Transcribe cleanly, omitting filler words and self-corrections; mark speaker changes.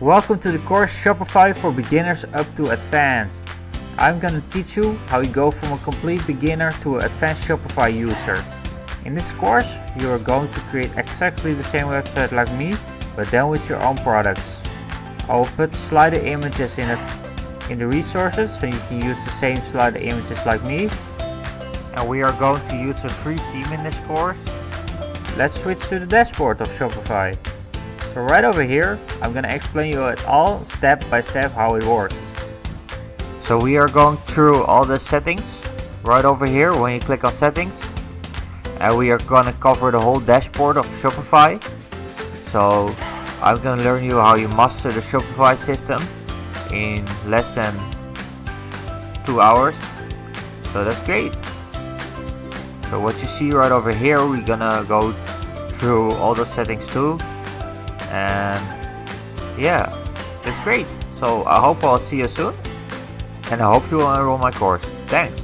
Speaker 1: Welcome to the course Shopify for beginners up to advanced. I'm gonna teach you how you go from a complete beginner to an advanced Shopify user. In this course, you are going to create exactly the same website like me, but then with your own products. I will put slider images in the resources so you can use the same slider images like me. And we are going to use a free theme in this course. Let's switch to the dashboard of Shopify. So right over here, I'm gonna explain you it all step by step how it works. So we are going through all the settings right over here when you click on settings. And we are gonna cover the whole dashboard of Shopify. So I'm gonna learn you how you master the Shopify system in less than 2 hours. So that's great. So what you see right over here, we're gonna go through all the settings too. And yeah, that's great. So I hope I'll see you soon, and I hope you will enroll my course. Thanks.